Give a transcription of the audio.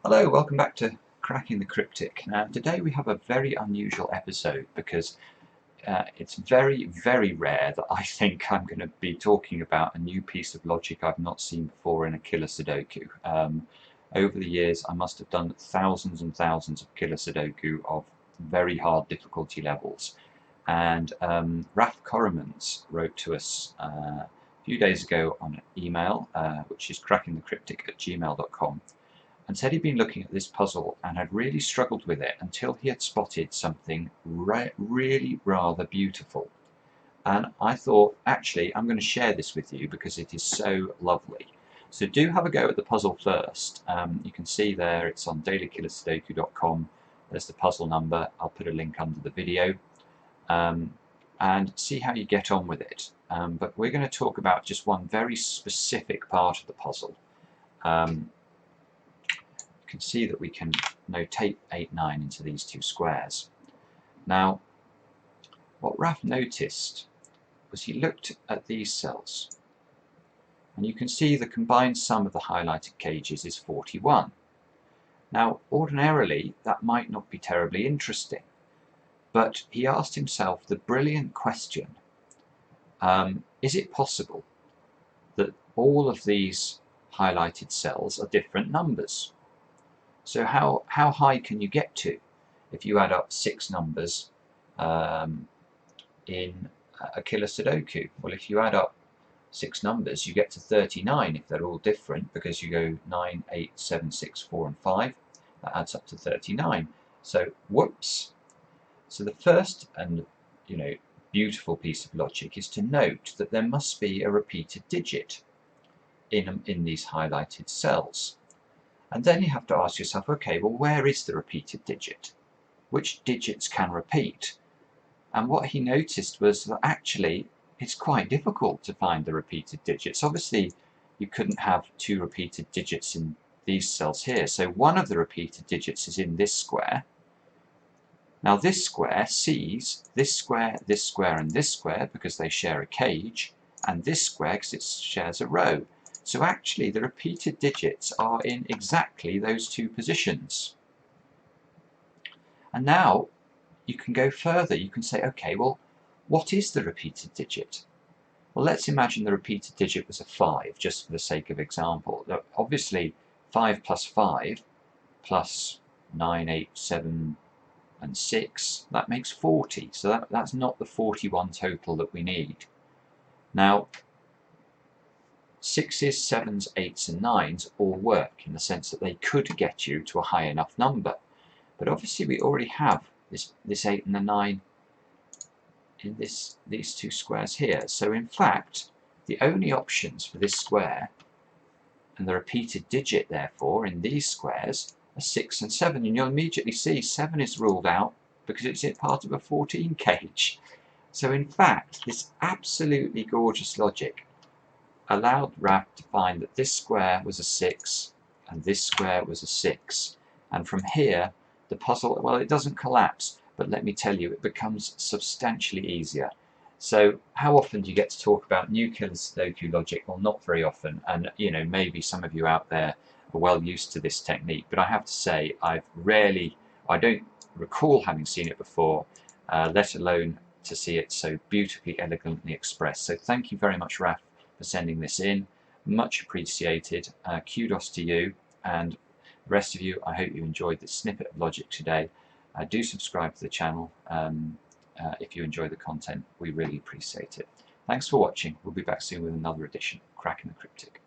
Hello, welcome back to Cracking the Cryptic. Now today we have a very unusual episode because it's very, very rare that I think I'm going to be talking about a new piece of logic I've not seen before in a killer Sudoku. Over the years I must have done thousands and thousands of killer Sudoku of very hard difficulty levels, and Raf Koremans wrote to us a few days ago on an email, which is crackingthecryptic@gmail.com, and said he'd been looking at this puzzle and had really struggled with it until he had spotted something really rather beautiful. And I thought, actually, I'm going to share this with you because it is so lovely. So do have a go at the puzzle first. You can see there it's on dailykillersudoku.com. There's the puzzle number. I'll put a link under the video. And see how you get on with it. But we're going to talk about just one very specific part of the puzzle. You can see that we can notate 8, 9 into these two squares. Now, what Raf noticed was he looked at these cells, and you can see the combined sum of the highlighted cages is 41. Now, ordinarily, that might not be terribly interesting, but he asked himself the brilliant question, is it possible that all of these highlighted cells are different numbers? So how high can you get to if you add up 6 numbers in a killer Sudoku? Well, if you add up 6 numbers, you get to 39 if they're all different, because you go 9, 8, 7, 6, 4 and 5. That adds up to 39. So whoops. So the first and beautiful piece of logic is to note that there must be a repeated digit in these highlighted cells. And then you have to ask yourself, okay, well, where is the repeated digit? Which digits can repeat? And what he noticed was that actually it's quite difficult to find the repeated digits. Obviously, you couldn't have 2 repeated digits in these cells here. So one of the repeated digits is in this square. Now this square sees this square, and this square because they share a cage, and this square because it shares a row. So actually the repeated digits are in exactly those 2 positions. And now you can go further. You can say, okay, well, what is the repeated digit? Well, let's imagine the repeated digit was a 5, just for the sake of example. Obviously 5 plus 5 plus 9, 8, 7 and 6, that makes 40. So that's not the 41 total that we need. Now 6s, 7s, 8s and 9s all work in the sense that they could get you to a high enough number. But obviously we already have this 8 and the 9 in these 2 squares here. So in fact, the only options for this square and the repeated digit therefore in these squares are 6 and 7. And you'll immediately see 7 is ruled out because it's part of a 14 cage. So in fact, this absolutely gorgeous logic allowed Raf to find that this square was a 6 and this square was a 6. And from here, the puzzle, well, it doesn't collapse, but let me tell you, it becomes substantially easier. So how often do you get to talk about new killer Sudoku logic? Well, not very often. And maybe some of you out there are well used to this technique, but I have to say I don't recall having seen it before, let alone to see it so beautifully, elegantly expressed. So thank you very much, Raf, for sending this in. Much appreciated. Kudos to you, and the rest of you, I hope you enjoyed this snippet of logic today. Do subscribe to the channel if you enjoy the content. We really appreciate it. Thanks for watching. We'll be back soon with another edition of Cracking the Cryptic.